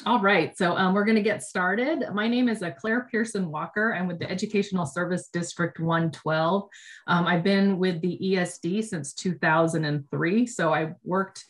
All right, so we're going to get started. My name is Claire Pearson Walker. I'm with the Educational Service District 112. I've been with the ESD since 2003. So I worked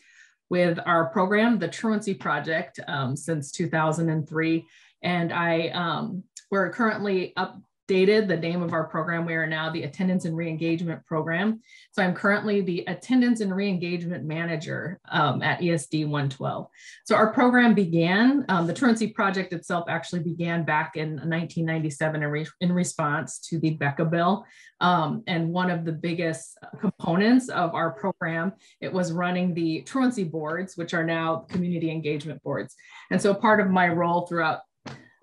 with our program, the Truancy Project, since 2003. And we're currently updated the name of our program. We are now the Attendance and Reengagement Program. So I'm currently the Attendance and Reengagement Manager at ESD 112. So our program began, the Truancy Project itself actually began back in 1997 in response to the Becca bill. And one of the biggest components of our program, it was running the truancy boards, which are now community engagement boards. And so part of my role throughout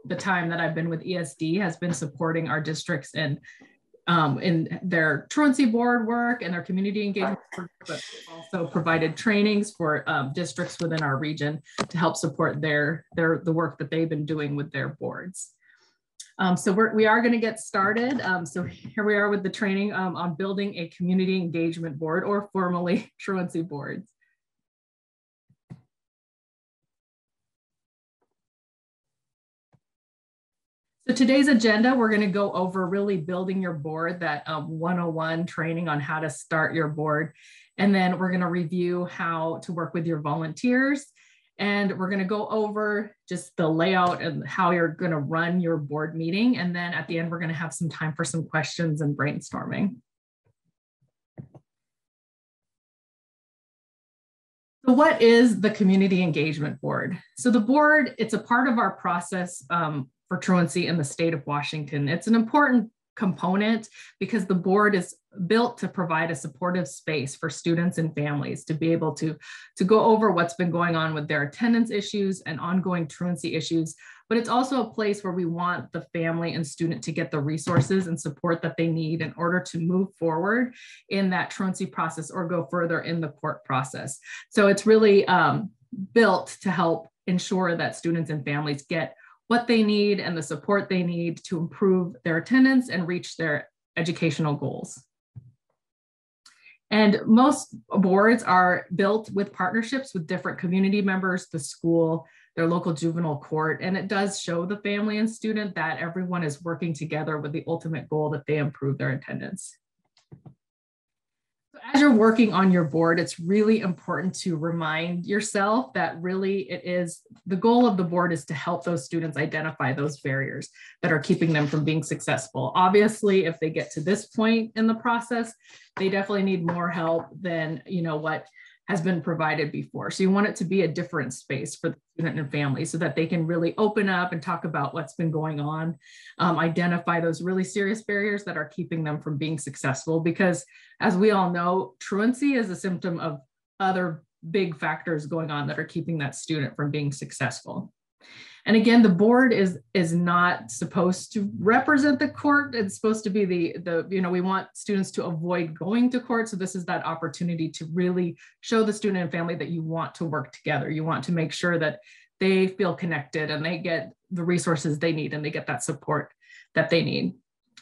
the time that I've been with ESD has been supporting our districts in their truancy board work and their community engagement work, but also provided trainings for districts within our region to help support the work that they've been doing with their boards. So we are going to get started. So here we are with the training on building a community engagement board, or formerly truancy boards. So today's agenda, we're going to go over really building your board, that 101 training on how to start your board. And then we're going to review how to work with your volunteers. And we're going to go over just the layout and how you're going to run your board meeting. And then at the end, we're going to have some time for some questions and brainstorming. So what is the Community Engagement Board? So the board, it's a part of our process for truancy in the state of Washington. It's an important component because the board is built to provide a supportive space for students and families to be able to go over what's been going on with their attendance issues and ongoing truancy issues. But it's also a place where we want the family and student to get the resources and support that they need in order to move forward in that truancy process or go further in the court process. So it's really built to help ensure that students and families get what they need and the support they need to improve their attendance and reach their educational goals. And most boards are built with partnerships with different community members, the school, their local juvenile court, and it does show the family and student that everyone is working together with the ultimate goal that they improve their attendance. As you're working on your board, it's really important to remind yourself that really the goal of the board is to help those students identify those barriers that are keeping them from being successful. Obviously, if they get to this point in the process, they definitely need more help than what has been provided before. So you want it to be a different space for the student and family so that they can really open up and talk about what's been going on, identify those really serious barriers that are keeping them from being successful. Because as we all know, truancy is a symptom of other big factors going on that are keeping that student from being successful. And again, the board is not supposed to represent the court. It's supposed to be we want students to avoid going to court. So this is that opportunity to really show the student and family that you want to work together. You want to make sure that they feel connected and they get the resources they need and they get that support that they need.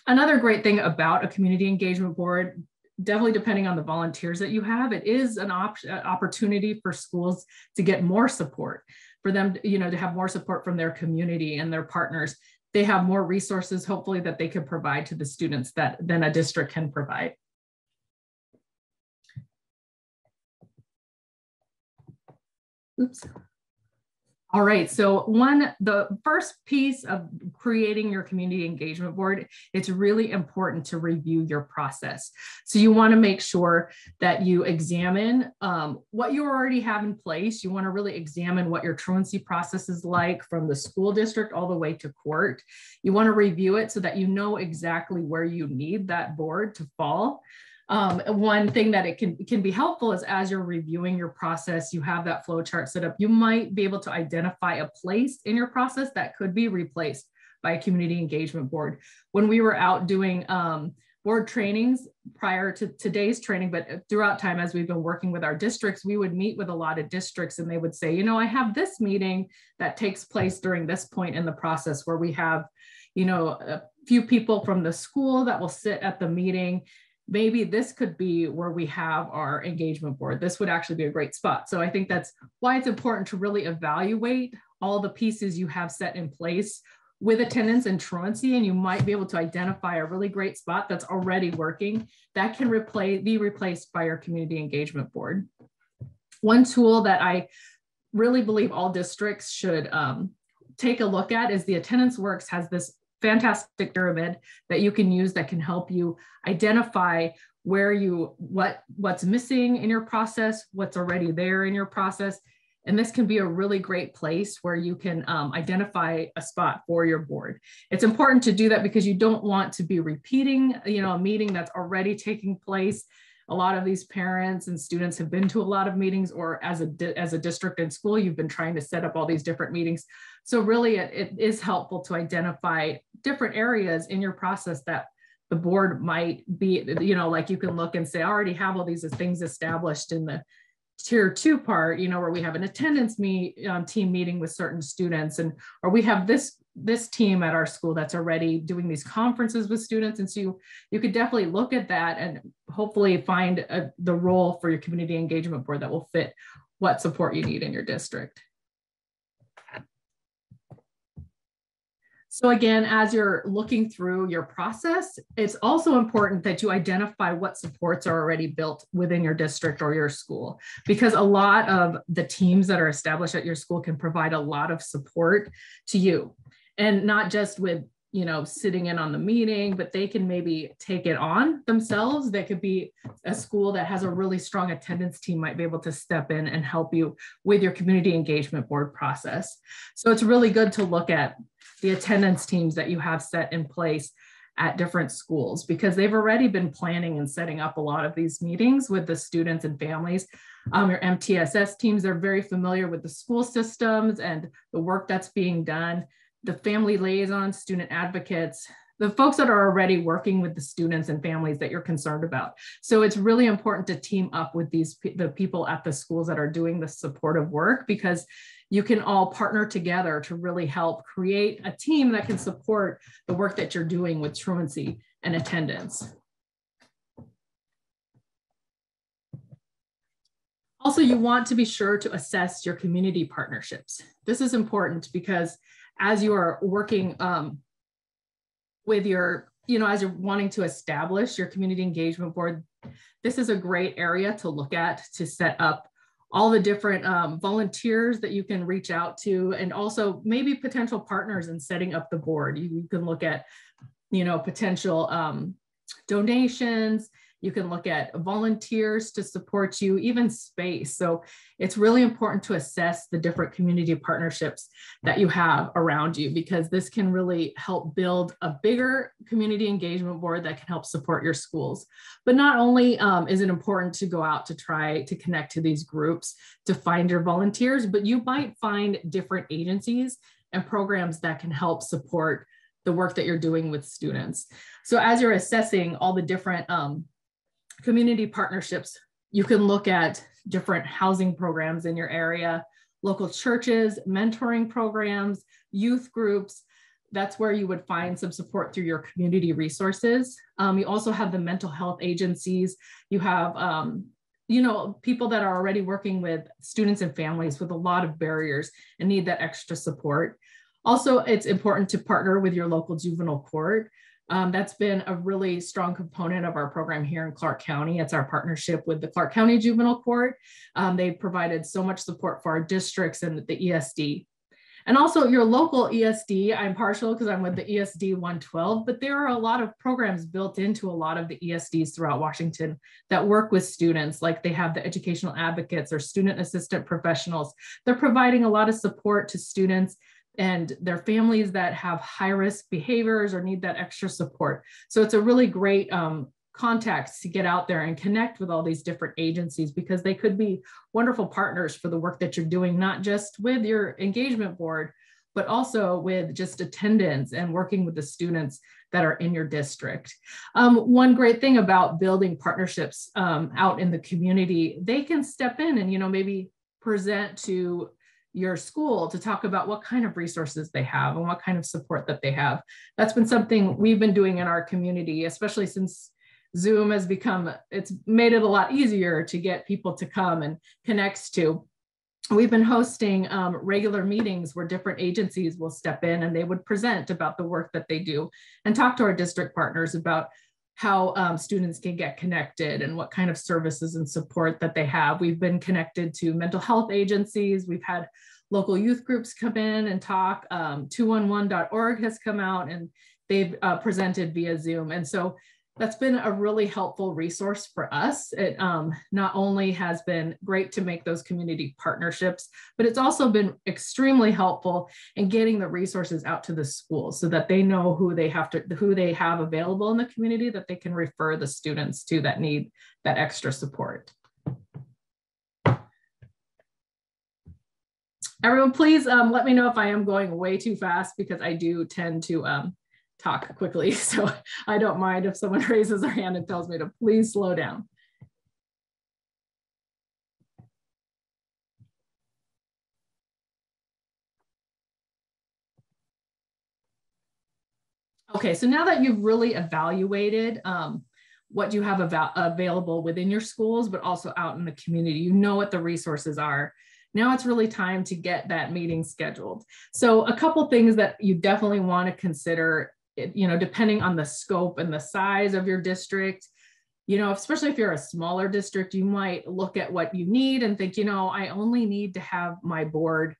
Another great thing about a community engagement board, definitely depending on the volunteers that you have, it is an opportunity for schools to get more support, for them, to have more support from their community and their partners. They have more resources, hopefully, that they can provide to the students than a district can provide. Oops. All right, so the first piece of creating your community engagement board, it's really important to review your process. So you want to make sure that you examine what you already have in place. You want to really examine what your truancy process is like from the school district all the way to court. You want to review it so that you know exactly where you need that board to fall. One thing that it can be helpful is as you're reviewing your process, you have that flow chart set up, you might be able to identify a place in your process that could be replaced by a community engagement board. When we were out doing board trainings prior to today's training, but throughout time as we've been working with our districts, we would meet with a lot of districts and they would say, I have this meeting that takes place during this point in the process where we have, a few people from the school that will sit at the meeting. Maybe this could be where we have our engagement board. This would actually be a great spot. So I think that's why it's important to really evaluate all the pieces you have set in place with attendance and truancy, and you might be able to identify a really great spot that's already working that can be replaced by your community engagement board. One tool that I really believe all districts should take a look at is the Attendance Works has this fantastic pyramid that you can use that can help you identify what's missing in your process, what's already there in your process. And this can be a really great place where you can identify a spot for your board. It's important to do that because you don't want to be repeating, a meeting that's already taking place. A lot of these parents and students have been to a lot of meetings, or as a district and school, you've been trying to set up all these different meetings. So really it is helpful to identify different areas in your process that the board might be, like you can look and say, I already have all these things established in the tier 2 part, where we have an attendance team meeting with certain students, or we have this team at our school that's already doing these conferences with students. And so you could definitely look at that and hopefully find the role for your community engagement board that will fit what support you need in your district. So again, as you're looking through your process, it's also important that you identify what supports are already built within your district or your school, because a lot of the teams that are established at your school can provide a lot of support to you, and not just with, sitting in on the meeting, but they can maybe take it on themselves. They could be a school that has a really strong attendance team might be able to step in and help you with your community engagement board process. So it's really good to look at the attendance teams that you have set in place at different schools, because they've already been planning and setting up a lot of these meetings with the students and families. Your MTSS teams, they're very familiar with the school systems and the work that's being done. The family liaisons, student advocates, the folks that are already working with the students and families that you're concerned about. So it's really important to team up with the people at the schools that are doing the supportive work, because you can all partner together to really help create a team that can support the work that you're doing with truancy and attendance. Also, you want to be sure to assess your community partnerships. This is important because as you are working with your, as you're wanting to establish your community engagement board, this is a great area to look at to set up all the different volunteers that you can reach out to, and also maybe potential partners in setting up the board. You can look at, potential donations. You can look at volunteers to support you, even space. So it's really important to assess the different community partnerships that you have around you, because this can really help build a bigger community engagement board that can help support your schools. But not only is it important to go out to try to connect to these groups to find your volunteers, but you might find different agencies and programs that can help support the work that you're doing with students. So as you're assessing all the different community partnerships, you can look at different housing programs in your area, local churches, mentoring programs, youth groups. That's where you would find some support through your community resources. You also have the mental health agencies. You have, people that are already working with students and families with a lot of barriers and need that extra support. Also, it's important to partner with your local juvenile court. That's been a really strong component of our program here in Clark County. It's our partnership with the Clark County Juvenile Court. They've provided so much support for our districts and the ESD. And also your local ESD, I'm partial because I'm with the ESD 112, but there are a lot of programs built into a lot of the ESDs throughout Washington that work with students, like they have the educational advocates or student assistant professionals. They're providing a lot of support to students and their families that have high-risk behaviors or need that extra support. So it's a really great contact to get out there and connect with all these different agencies, because they could be wonderful partners for the work that you're doing, not just with your engagement board, but also with just attendance and working with the students that are in your district. One great thing about building partnerships out in the community, they can step in and, maybe present to your school to talk about what kind of resources they have and what kind of support that they have. That's been something we've been doing in our community, especially since Zoom has it's made it a lot easier to get people to come and connect to. we've been hosting regular meetings where different agencies will step in and they would present about the work that they do and talk to our district partners about how students can get connected and what kind of services and support that they have. We've been connected to mental health agencies. We've had local youth groups come in and talk. 211.org has come out and they've presented via Zoom. And so that's been a really helpful resource for us. It not only has been great to make those community partnerships, but it's also been extremely helpful in getting the resources out to the schools so that they know who they have available in the community that they can refer the students to that need that extra support. Everyone, please let me know if I am going way too fast because I do tend to talk quickly. So I don't mind if someone raises their hand and tells me to please slow down. Okay, so now that you've really evaluated what you have available within your schools, but also out in the community, you know what the resources are. Now it's really time to get that meeting scheduled. So a couple things that you definitely want to consider, you know, depending on the scope and the size of your district, you know, especially if you're a smaller district, you might look at what you need and think, you know, I only need to have my board.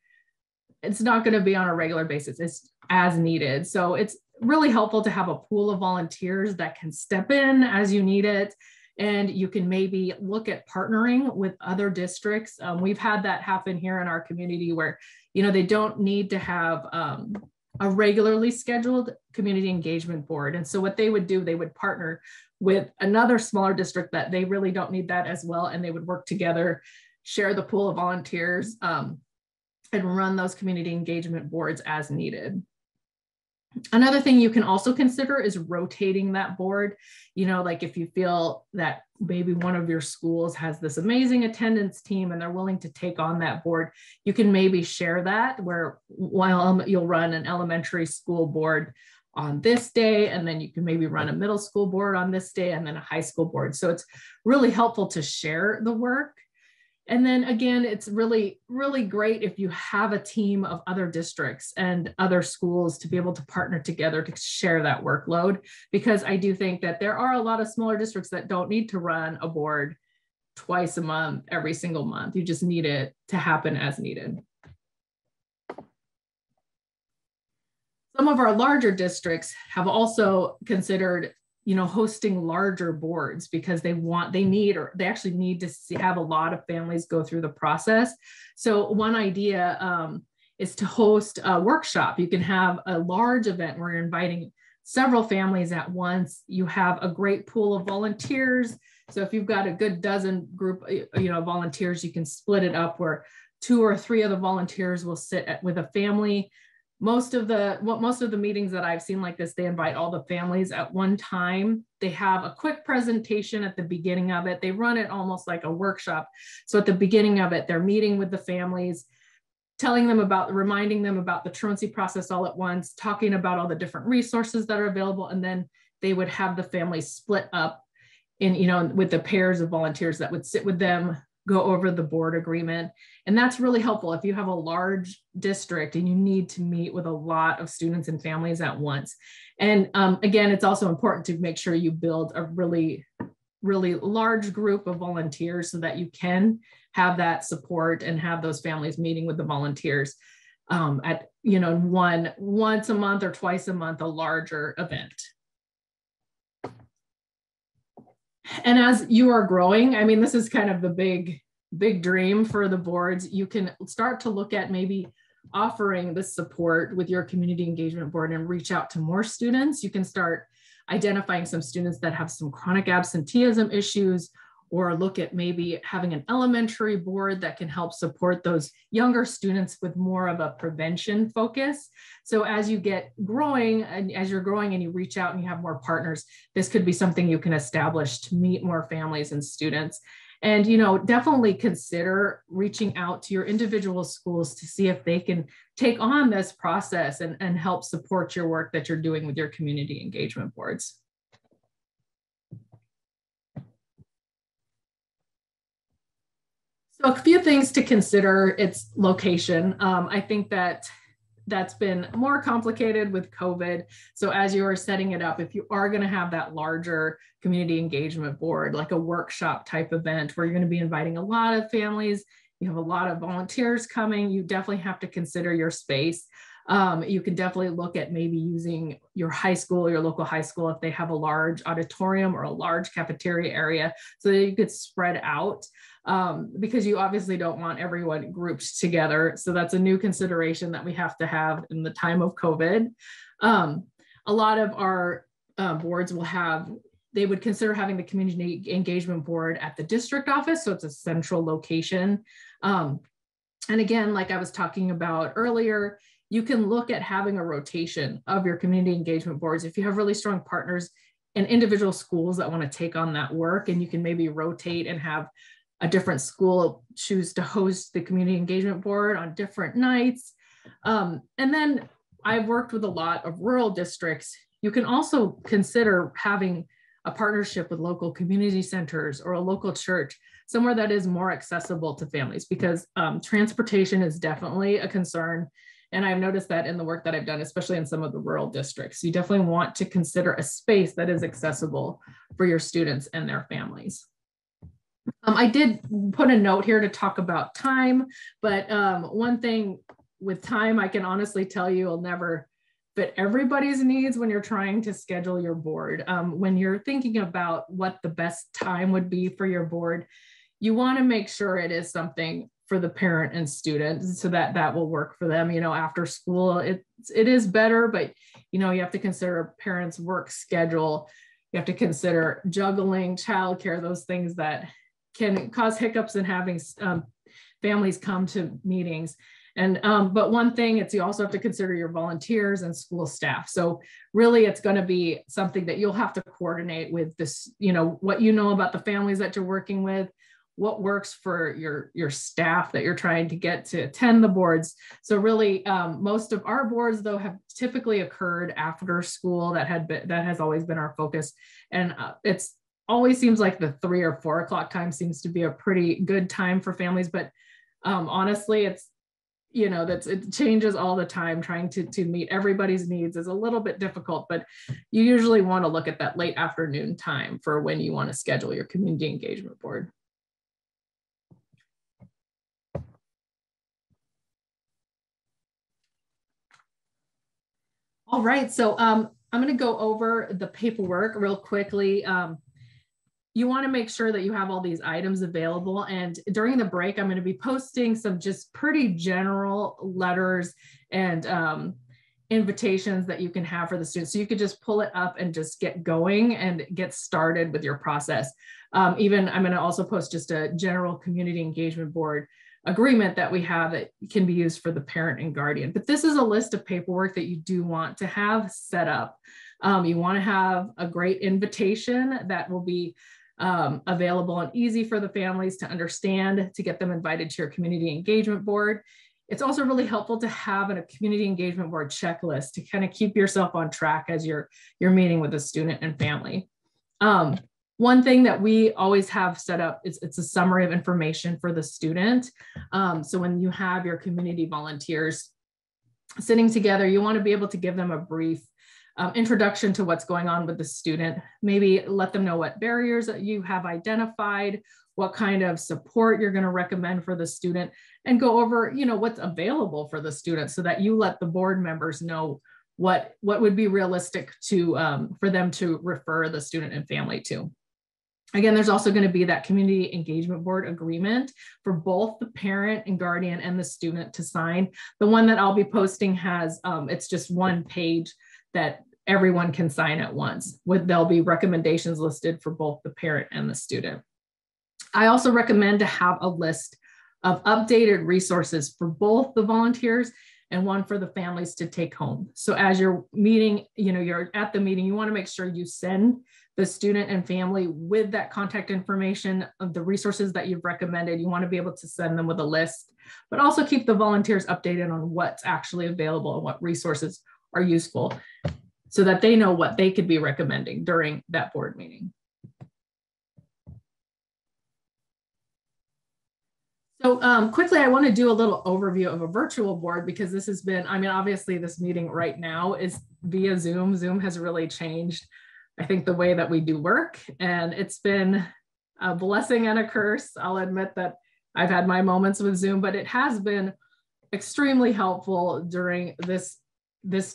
It's not going to be on a regular basis. It's as needed. So it's really helpful to have a pool of volunteers that can step in as you need it. And you can maybe look at partnering with other districts. We've had that happen here in our community where, you know, they don't need to have a regularly scheduled community engagement board. And so what they would do, they would partner with another smaller district that they really don't need that as well. And they would work together, share the pool of volunteers, and run those community engagement boards as needed. Another thing you can also consider is rotating that board. You know, like if you feel that maybe one of your schools has this amazing attendance team and they're willing to take on that board, you can maybe share that where while you'll run an elementary school board on this day, and then you can maybe run a middle school board on this day, and then a high school board. So it's really helpful to share the work. And then again, it's really, really great if you have a team of other districts and other schools to be able to partner together to share that workload, because I do think that there are a lot of smaller districts that don't need to run a board twice a month, every single month. You just need it to happen as needed. Some of our larger districts have also considered, you know, hosting larger boards because they actually need to have a lot of families go through the process. So one idea is to host a workshop. You can have a large event where you're inviting several families at once. You have a great pool of volunteers. So if you've got a good dozen group, you know, volunteers, you can split it up where 2 or 3 of the volunteers will sit with a family. Most of the meetings that I've seen like this, they invite all the families at one time. They have a quick presentation at the beginning of it. They run it almost like a workshop. So at the beginning of it, they're meeting with the families, reminding them about the truancy process all at once, talking about all the different resources that are available. And then they would have the families split up in, you know, with the pairs of volunteers that would sit with them, go over the board agreement. And that's really helpful if you have a large district and you need to meet with a lot of students and families at once. And again, it's also important to make sure you build a really, really large group of volunteers so that you can have that support and have those families meeting with the volunteers at, you know, once a month or twice a month, a larger event. And as you are growing, I mean, this is kind of the big dream for the boards. You can start to look at maybe offering this support with your community engagement board and reach out to more students. You can start identifying some students that have some chronic absenteeism issues, or look at maybe having an elementary board that can help support those younger students with more of a prevention focus. So as you get growing and as you're growing and you reach out and you have more partners, this could be something you can establish to meet more families and students. And, you know, definitely consider reaching out to your individual schools to see if they can take on this process and help support your work that you're doing with your community engagement boards. So a few things to consider. It's location. I think that's been more complicated with COVID. So as you are setting it up, if you are going to have that larger community engagement board, like a workshop type event where you're going to be inviting a lot of families, you have a lot of volunteers coming, you definitely have to consider your space. You can definitely look at maybe using your high school, your local high school, if they have a large auditorium or a large cafeteria area, so that you could spread out, because you obviously don't want everyone grouped together. So that's a new consideration that we have to have in the time of COVID. A lot of our boards will have, they would consider having the community engagement board at the district office. So it's a central location. And again, like I was talking about earlier, you can look at having a rotation of your community engagement boards. If you have really strong partners and individual schools that want to take on that work, and you can maybe rotate and have a different school choose to host the community engagement board on different nights. And then I've worked with a lot of rural districts. You can also consider having a partnership with local community centers or a local church, somewhere that is more accessible to families, because transportation is definitely a concern. And I've noticed that in the work that I've done, especially in some of the rural districts, you definitely want to consider a space that is accessible for your students and their families. I did put a note here to talk about time, but one thing with time, I can honestly tell you, will never fit everybody's needs when you're trying to schedule your board. When you're thinking about what the best time would be for your board, you want to make sure it is something for the parent and student, so that that will work for them. You know, after school, it is better, but you know, you have to consider a parent's work schedule. You have to consider juggling childcare, those things that can cause hiccups in having families come to meetings. And but one thing, it's you also have to consider your volunteers and school staff. So really, it's going to be something that you'll have to coordinate with this, you know, what you know about the families that you're working with, what works for your staff that you're trying to get to attend the boards. So really, most of our boards, though, have typically occurred after school. That has always been our focus. And it's always seems like the 3 or 4 o'clock time seems to be a pretty good time for families. But honestly, it's, you know, it changes all the time. Trying to meet everybody's needs is a little bit difficult, but you usually want to look at that late afternoon time for when you want to schedule your community engagement board. All right, so I'm going to go over the paperwork real quickly. You want to make sure that you have all these items available. And during the break, I'm going to be posting some just pretty general letters and invitations that you can have for the students. So you could just pull it up and just get going and get started with your process. Even I'm going to also post just a general community engagement board agreement that we have that can be used for the parent and guardian. But this is a list of paperwork that you do want to have set up. You want to have a great invitation that will be available and easy for the families to understand, to get them invited to your community engagement board. It's also really helpful to have a community engagement board checklist to kind of keep yourself on track as you're meeting with the student and family. One thing that we always have set up is it's a summary of information for the student. So when you have your community volunteers sitting together, you want to be able to give them a brief introduction to what's going on with the student. Maybe let them know what barriers that you have identified, what kind of support you're going to recommend for the student, and go over, you know, what's available for the student, so that you let the board members know what would be realistic to for them to refer the student and family to. Again, there's also going to be that community engagement board agreement for both the parent and guardian and the student to sign. The one that I'll be posting has, it's just one page that everyone can sign at once. There'll be recommendations listed for both the parent and the student. I also recommend to have a list of updated resources for both the volunteers and one for the families to take home. So as you're meeting, you know, you're at the meeting, you want to make sure you send the student and family with that contact information of the resources that you've recommended. You want to be able to send them with a list, but also keep the volunteers updated on what's actually available and what resources are useful, so that they know what they could be recommending during that board meeting. So quickly, I want to do a little overview of a virtual board because this has been, I mean, obviously this meeting right now is via Zoom. Zoom has really changed, I think, the way that we do work, and it's been a blessing and a curse. I'll admit that I've had my moments with Zoom, but it has been extremely helpful during this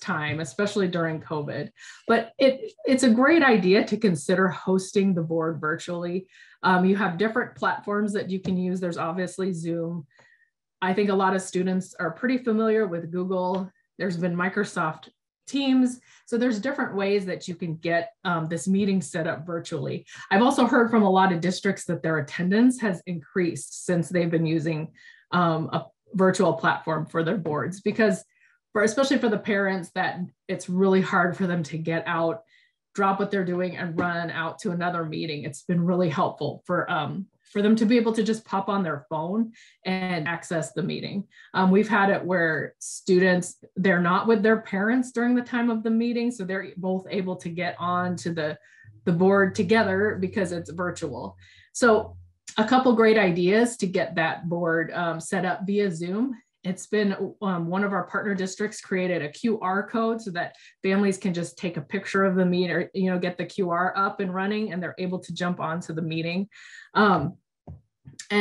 time, especially during COVID. But it's a great idea to consider hosting the board virtually. You have different platforms that you can use. There's obviously Zoom. I think a lot of students are pretty familiar with Google. There's been Microsoft Teams. So there's different ways that you can get this meeting set up virtually. I've also heard from a lot of districts that their attendance has increased since they've been using a virtual platform for their boards, because especially for the parents, that it's really hard for them to get out, drop what they're doing and run out to another meeting. It's been really helpful for them to be able to just pop on their phone and access the meeting. We've had it where students, they're not with their parents during the time of the meeting, so they're both able to get on to the board together because it's virtual. So a couple great ideas to get that board set up via Zoom. It's been one of our partner districts created a QR code so that families can just take a picture of the meeting, or get the QR up and running, and they're able to jump onto the meeting. And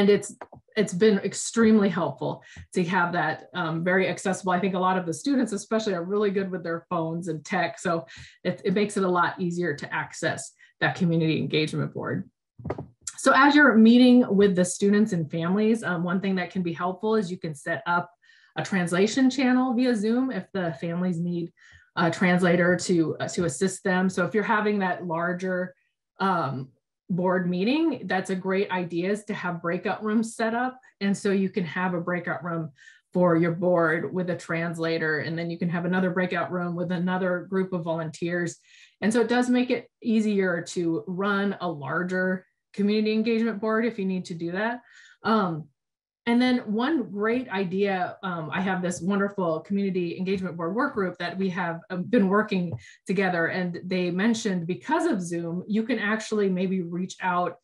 it's been extremely helpful to have that very accessible. I think a lot of the students especially are really good with their phones and tech, so it makes it a lot easier to access that community engagement board. So as you're meeting with the students and families, one thing that can be helpful is you can set up a translation channel via Zoom if the families need a translator to assist them. So if you're having that larger board meeting, that's a great idea, is to have breakout rooms set up. And so you can have a breakout room for your board with a translator, and then you can have another breakout room with another group of volunteers. And so it does make it easier to run a larger community engagement board if you need to do that. And then one great idea, I have this wonderful community engagement board work group that we have been working together, and they mentioned because of Zoom, you can actually maybe reach out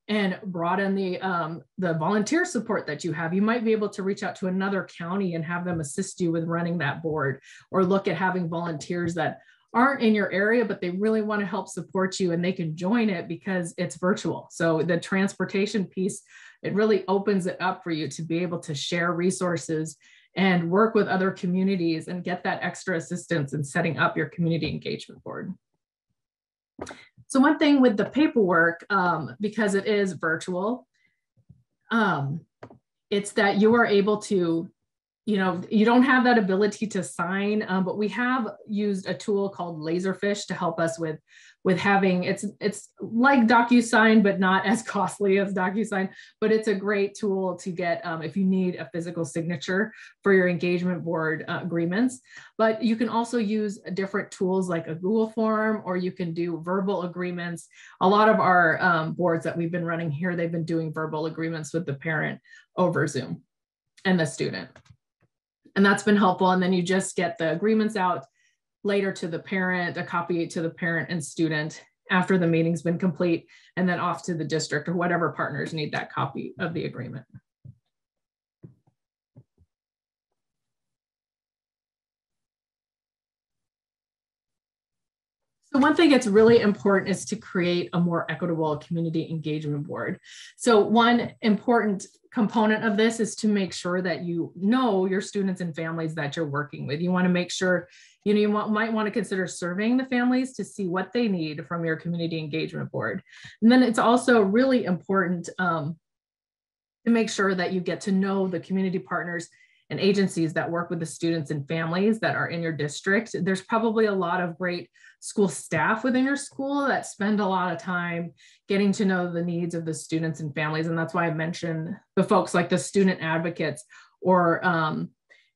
and broaden the volunteer support that you have. You might be able to reach out to another county and have them assist you with running that board, or look at having volunteers that aren't in your area, but they really want to help support you, and they can join it because it's virtual. So the transportation piece, it really opens it up for you to be able to share resources and work with other communities and get that extra assistance in setting up your community engagement board. So one thing with the paperwork, because it is virtual, it's that you are able to, you don't have that ability to sign, but we have used a tool called Laserfish to help us with having, it's like DocuSign, but not as costly as DocuSign, but it's a great tool to get if you need a physical signature for your engagement board agreements. But you can also use different tools like a Google form, or you can do verbal agreements. A lot of our boards that we've been running here, they've been doing verbal agreements with the parent over Zoom and the student. And that's been helpful. And then you just get the agreements out later to the parent, a copy to the parent and student after the meeting's been complete, and then off to the district or whatever partners need that copy of the agreement. So one thing that's really important is to create a more equitable community engagement board. So one important component of this is to make sure that you know your students and families that you're working with. You want to make sure, you might want to consider surveying the families to see what they need from your community engagement board. And then it's also really important to make sure that you get to know the community partners and agencies that work with the students and families that are in your district. There's probably a lot of great school staff within your school that spend a lot of time getting to know the needs of the students and families. And that's why I mentioned the folks like the student advocates, or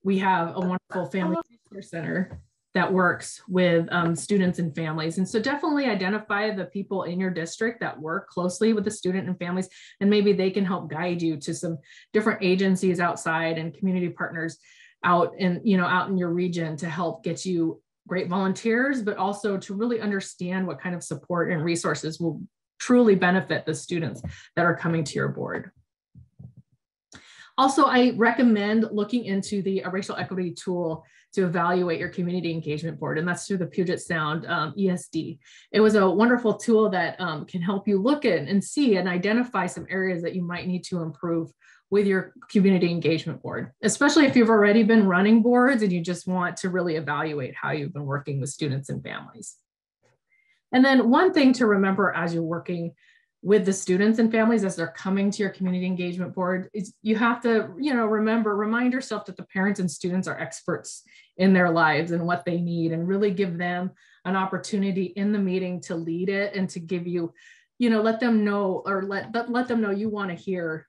we have a wonderful family resource center that works with students and families. And so definitely identify the people in your district that work closely with the student and families, and maybe they can help guide you to some different agencies outside and community partners out in your region to help get you great volunteers, but also to really understand what kind of support and resources will truly benefit the students that are coming to your board. Also, I recommend looking into the racial equity tool to evaluate your community engagement board, and that's through the Puget Sound ESD. It was a wonderful tool that can help you look at and see and identify some areas that you might need to improve with your community engagement board, especially if you've already been running boards and you just want to really evaluate how you've been working with students and families. And then one thing to remember as you're working with the students and families as they're coming to your community engagement board is you have to, remind yourself that the parents and students are experts in their lives and what they need, and really give them an opportunity in the meeting to lead it and to give you, let them know, or let them know you want to hear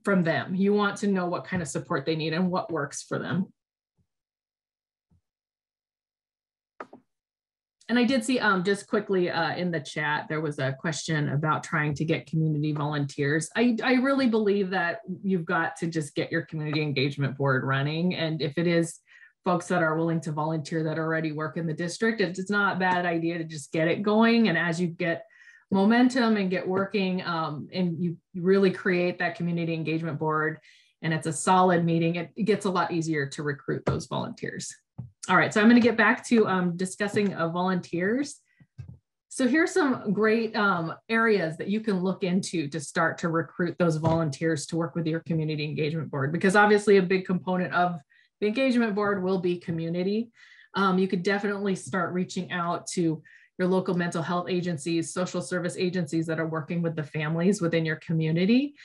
from them. You want to know what kind of support they need and what works for them. And I did see just quickly in the chat, there was a question about trying to get community volunteers. I really believe that you've got to just get your community engagement board running. And if it is folks that are willing to volunteer that already work in the district, it's not a bad idea to just get it going. And as you get momentum and get working and you really create that community engagement board and it's a solid meeting, it gets a lot easier to recruit those volunteers. All right, so I'm going to get back to discussing volunteers. So here's some great areas that you can look into to start to recruit those volunteers to work with your community engagement board, because obviously a big component of the engagement board will be community. You could definitely start reaching out to your local mental health agencies, social service agencies that are working with the families within your community.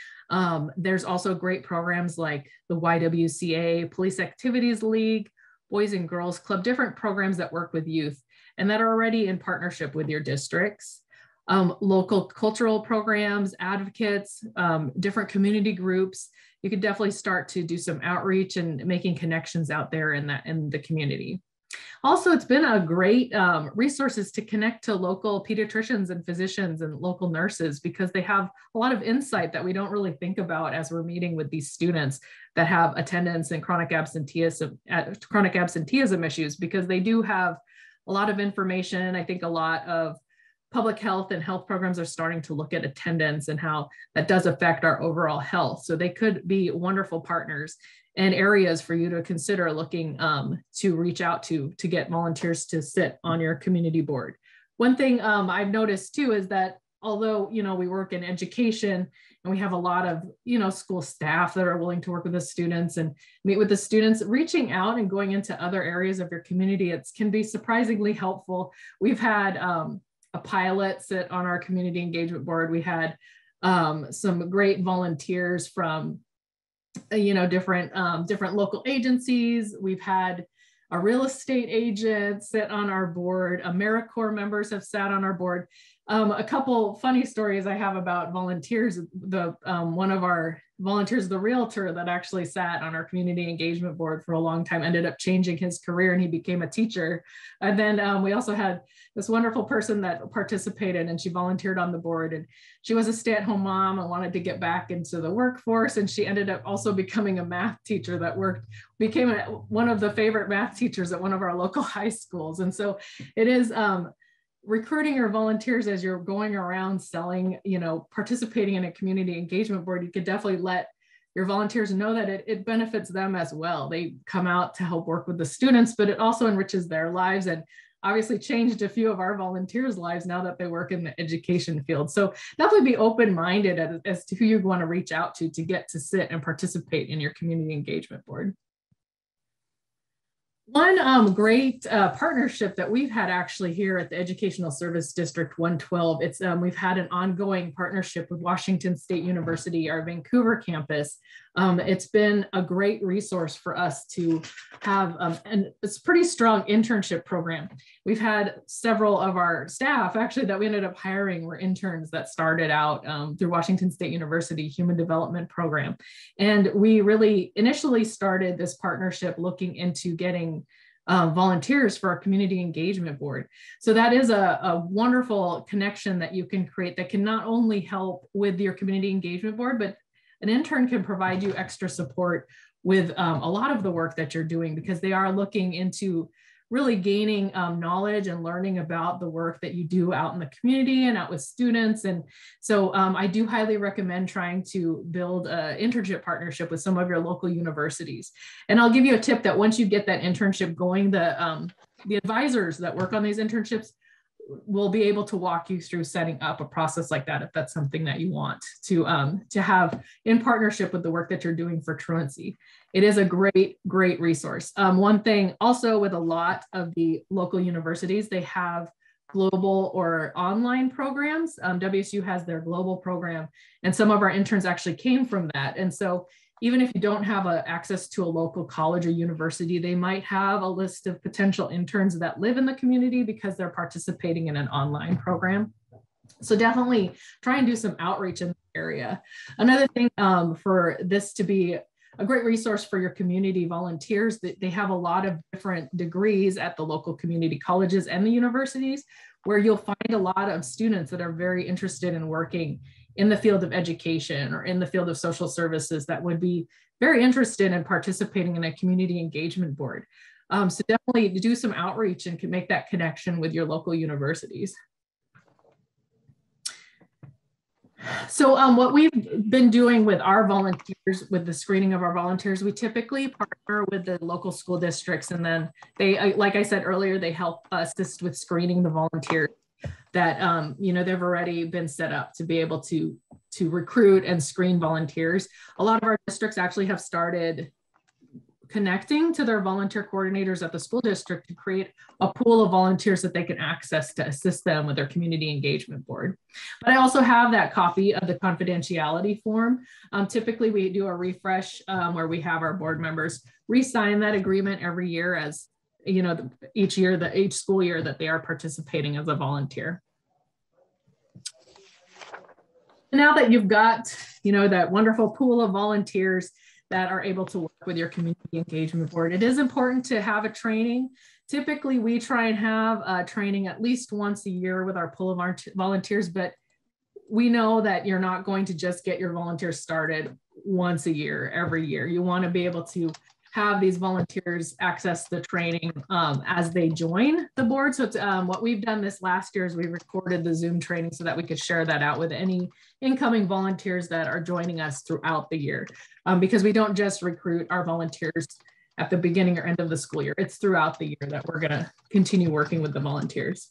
There's also great programs like the YWCA, Police Activities League, Boys and Girls Club, different programs that work with youth and that are already in partnership with your districts. Local cultural programs, advocates, different community groups. You could definitely start to do some outreach and making connections out there in the community. Also, it's been a great resources to connect to local pediatricians and physicians and local nurses, because they have a lot of insight that we don't really think about as we're meeting with these students that have attendance and chronic absenteeism issues, because they do have a lot of information. I think a lot of public health and health programs are starting to look at attendance and how that does affect our overall health. So they could be wonderful partners and areas for you to consider looking to reach out to get volunteers to sit on your community board. One thing I've noticed too is that although we work in education and we have a lot of school staff that are willing to work with the students and meet with the students, reaching out and going into other areas of your community, it can be surprisingly helpful. We've had a pilot sit on our community engagement board. We had some great volunteers from different local agencies. We've had a real estate agent sit on our board. AmeriCorps members have sat on our board. A couple funny stories I have about volunteers. One of our volunteers, the realtor that actually sat on our community engagement board for a long time, ended up changing his career and he became a teacher. And then we also had this wonderful person that participated and she volunteered on the board, and she was a stay-at-home mom and wanted to get back into the workforce. And she ended up also becoming a math teacher that became one of the favorite math teachers at one of our local high schools. And so it is recruiting your volunteers as you're going around selling, participating in a community engagement board. You could definitely let your volunteers know that it benefits them as well. They come out to help work with the students, but it also enriches their lives and obviously changed a few of our volunteers' lives now that they work in the education field. So definitely be open-minded as to who you want to reach out to get to sit and participate in your community engagement board. One great partnership that we've had actually here at the Educational Service District 112, we've had an ongoing partnership with Washington State University, our Vancouver campus. It's been a great resource for us to have, and it's a pretty strong internship program. We've had several of our staff actually that we ended up hiring were interns that started out through Washington State University Human Development Program. And we really initially started this partnership looking into getting volunteers for our community engagement board. So that is a wonderful connection that you can create that can not only help with your community engagement board, but an intern can provide you extra support with a lot of the work that you're doing, because they are looking into really gaining knowledge and learning about the work that you do out in the community and out with students. And so I do highly recommend trying to build an internship partnership with some of your local universities. And I'll give you a tip that once you get that internship going, the advisors that work on these internships will be able to walk you through setting up a process like that if that's something that you want to have in partnership with the work that you're doing for truancy. It is a great resource. One thing also with a lot of the local universities, they have global or online programs. WSU has their global program, and some of our interns actually came from that. And so even if you don't have access to a local college or university, they might have a list of potential interns that live in the community because they're participating in an online program. So definitely try and do some outreach in the area. Another thing for this to be a great resource for your community volunteers, that they have a lot of different degrees at the local community colleges and the universities, where you'll find a lot of students that are very interested in working in the field of education or in the field of social services that would be very interested in participating in a community engagement board. So definitely do some outreach and can make that connection with your local universities. So what we've been doing with our volunteers, with the screening of our volunteers, we typically partner with the local school districts, and then they, like I said earlier, they help assist with screening the volunteers that they've already been set up to be able to recruit and screen volunteers. A lot of our districts actually have started connecting to their volunteer coordinators at the school district to create a pool of volunteers that they can access to assist them with their community engagement board. But I also have that copy of the confidentiality form. Typically we do a refresh where we have our board members re-sign that agreement every year, as you know, each school year that they are participating as a volunteer. Now that you've got, that wonderful pool of volunteers that are able to work with your community engagement board, it is important to have a training. Typically, we try and have a training at least once a year with our pool of our volunteers, but we know that you're not going to just get your volunteers started once a year, every year. You want to be able to have these volunteers access the training as they join the board. So it's, what we've done this last year is we recorded the Zoom training so that we could share that out with any incoming volunteers that are joining us throughout the year. Because we don't just recruit our volunteers at the beginning or end of the school year. It's throughout the year that we're going to continue working with the volunteers.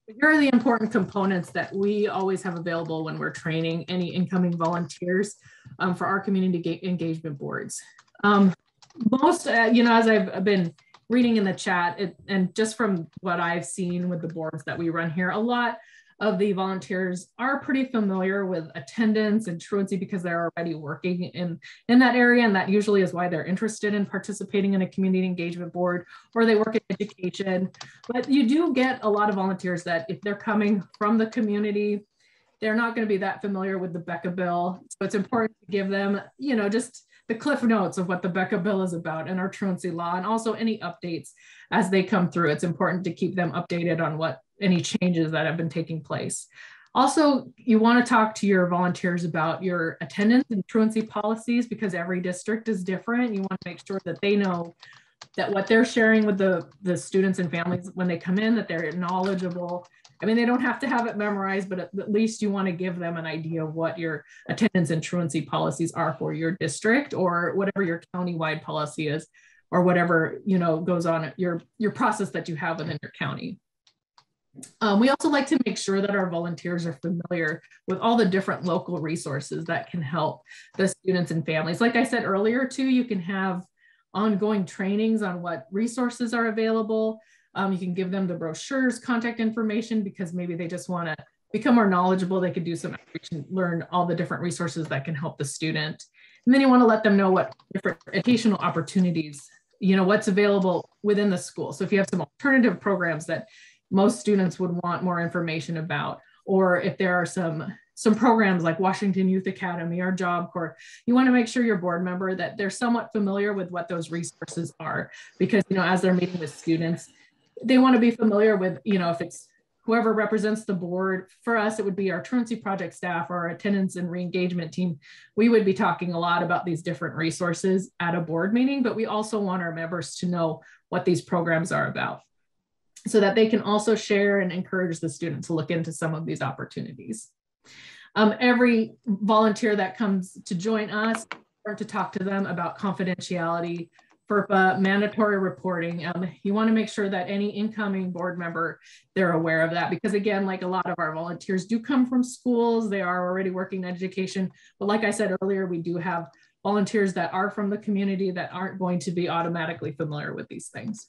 But here are the important components that we always have available when we're training any incoming volunteers for our community engagement boards. Most, as I've been reading in the chat, and just from what I've seen with the boards that we run here, a lot of the volunteers are pretty familiar with attendance and truancy because they're already working in that area, and that usually is why they're interested in participating in a community engagement board, or they work in education. But you do get a lot of volunteers that if they're coming from the community, they're not going to be that familiar with the Becca Bill. So it's important to give them, just the cliff notes of what the Becca Bill is about and our truancy law, and also any updates as they come through. It's important to keep them updated on any changes that have been taking place. Also, you want to talk to your volunteers about your attendance and truancy policies, because every district is different. You want to make sure that they know that what they're sharing with the students and families when they come in, that they're knowledgeable. I mean, they don't have to have it memorized, but at least you want to give them an idea of what your attendance and truancy policies are for your district, or whatever your county-wide policy is, or whatever, goes on your process that you have within your county. We also like to make sure that our volunteers are familiar with all the different local resources that can help the students and families. Like I said earlier too, you can have ongoing trainings on what resources are available. You can give them the brochures, contact information, because maybe they just want to become more knowledgeable. They could do some outreach and learn all the different resources that can help the student. And then you want to let them know what different educational opportunities, what's available within the school. So if you have some alternative programs that most students would want more information about, or if there are some programs like Washington Youth Academy or Job Corps, you want to make sure your board member that they're somewhat familiar with what those resources are, because as they're meeting with students, they want to be familiar with, if it's whoever represents the board. For us, it would be our truancy project staff or our attendance and re-engagement team. We would be talking a lot about these different resources at a board meeting, but we also want our members to know what these programs are about so that they can also share and encourage the student to look into some of these opportunities. Every volunteer that comes to join us, or to talk to them about confidentiality, FERPA, mandatory reporting. You want to make sure that any incoming board member, they're aware of that, because again, like a lot of our volunteers do come from schools, they are already working in education. But like I said earlier, we do have volunteers that are from the community that aren't going to be automatically familiar with these things.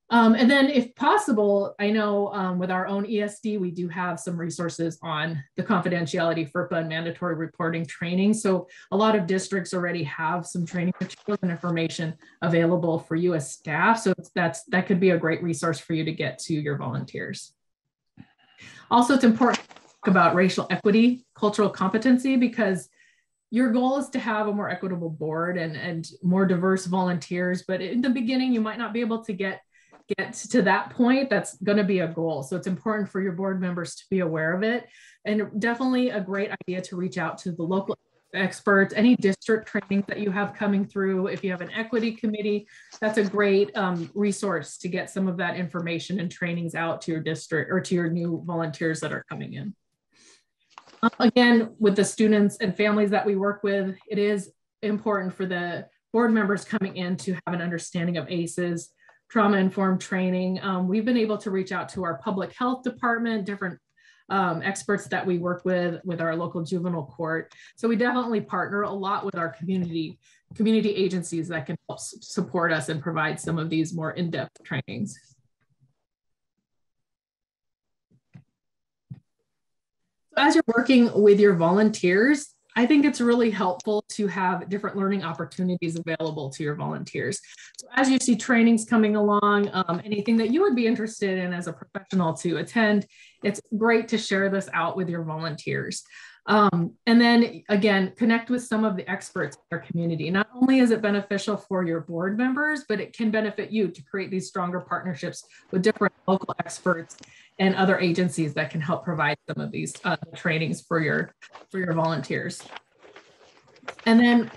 And then if possible, I know with our own ESD, we do have some resources on the confidentiality, FERPA, and mandatory reporting training. So a lot of districts already have some training materials and information available for you as staff. So that could be a great resource for you to get to your volunteers. Also, it's important to talk about racial equity, cultural competency, because your goal is to have a more equitable board and more diverse volunteers. But in the beginning, you might not be able to get to that point. That's going to be a goal. So it's important for your board members to be aware of it. And definitely a great idea to reach out to the local experts, any district trainings that you have coming through. If you have an equity committee, that's a great resource to get some of that information and trainings out to your district or to your new volunteers that are coming in. Again, with the students and families that we work with, it is important for the board members coming in to have an understanding of ACEs, trauma-informed training. We've been able to reach out to our public health department, different experts that we work with our local juvenile court. So we definitely partner a lot with our community agencies that can help support us and provide some of these more in-depth trainings. As you're working with your volunteers, I think it's really helpful to have different learning opportunities available to your volunteers. So as you see trainings coming along, anything that you would be interested in as a professional to attend, it's great to share this out with your volunteers. And then again, connect with some of the experts in your community. Not only is it beneficial for your board members, but it can benefit you to create these stronger partnerships with different local experts and other agencies that can help provide some of these trainings for your volunteers. And then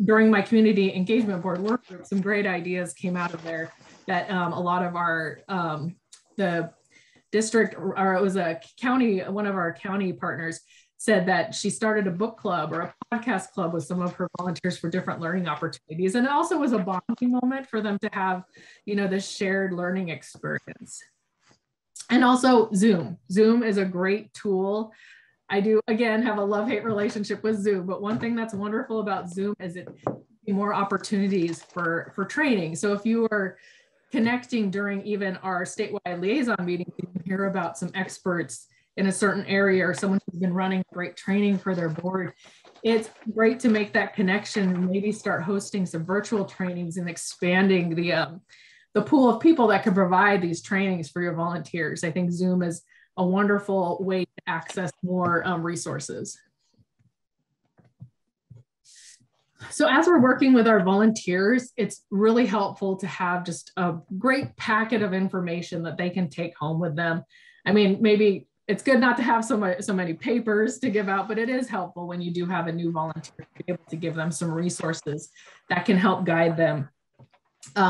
during my community engagement board work group, some great ideas came out of there that a lot of our, the district, or it was a county, one of our county partners said that she started a book club or a podcast club with some of her volunteers for different learning opportunities. And it also was a bonding moment for them to have, this shared learning experience. And also Zoom. Zoom is a great tool. I do, again, have a love-hate relationship with Zoom, but one thing that's wonderful about Zoom is it gives you more opportunities for training. So if you are connecting during even our statewide liaison meetings, you can hear about some experts in a certain area or someone who's been running great training for their board. It's great to make that connection and maybe start hosting some virtual trainings and expanding the pool of people that can provide these trainings for your volunteers. I think Zoom is a wonderful way to access more resources. So as we're working with our volunteers, it's really helpful to have just a great packet of information that they can take home with them. I mean, maybe it's good not to have so many papers to give out, but it is helpful when you do have a new volunteer to be able to give them some resources that can help guide them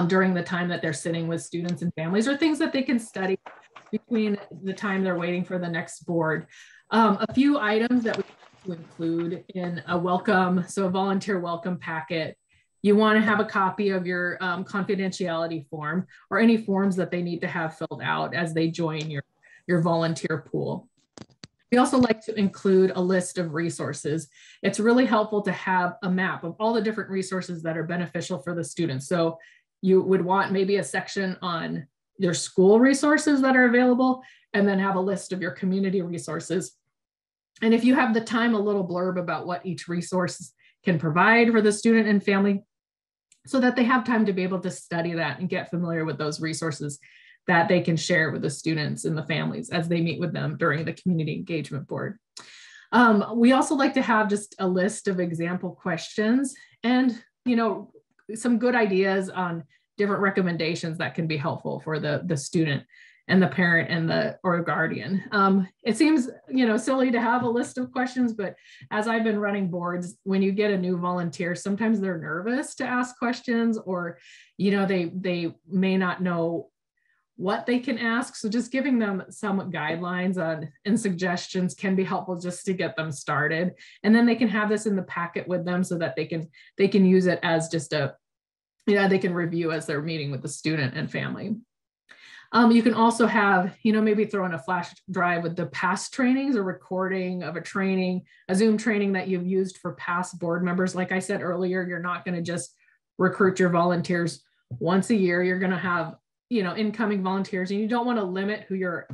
during the time that they're sitting with students and families, or things that they can study between the time they're waiting for the next board. A few items that we to include in a welcome, so a volunteer welcome packet. You want to have a copy of your confidentiality form or any forms that they need to have filled out as they join your volunteer pool. We also like to include a list of resources. It's really helpful to have a map of all the different resources that are beneficial for the students. So you would want maybe a section on your school resources that are available, and then have a list of your community resources. And if you have the time, a little blurb about what each resource can provide for the student and family, so that they have time to be able to study that and get familiar with those resources that they can share with the students and the families as they meet with them during the community engagement board. We also like to have just a list of example questions and, some good ideas on different recommendations that can be helpful for the student and the parent and the or guardian. It seems, silly to have a list of questions, but as I've been running boards, when you get a new volunteer, sometimes they're nervous to ask questions, or, they may not know what they can ask. So just giving them some guidelines and suggestions can be helpful just to get them started. And then they can have this in the packet with them so that they can use it as just they can review as they're meeting with the student and family. You can also have, maybe throw in a flash drive with the past trainings or recording of a training, a Zoom training that you've used for past board members. Like I said earlier, you're not going to just recruit your volunteers once a year. You're going to have, incoming volunteers, and you don't want to limit who you're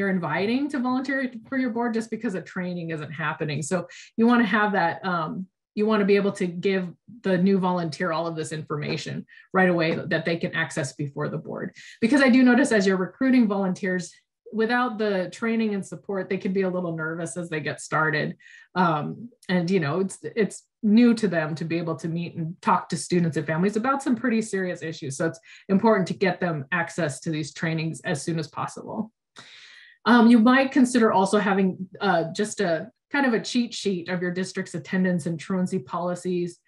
inviting to volunteer for your board just because a training isn't happening. So you want to have that, you want to be able to give the new volunteer all of this information right away that they can access before the board. Because I do notice as you're recruiting volunteers, without the training and support, they can be a little nervous as they get started. And it's new to them to be able to meet and talk to students and families about some pretty serious issues. So it's important to get them access to these trainings as soon as possible. You might consider also having just a kind of a cheat sheet of your district's attendance and truancy policies,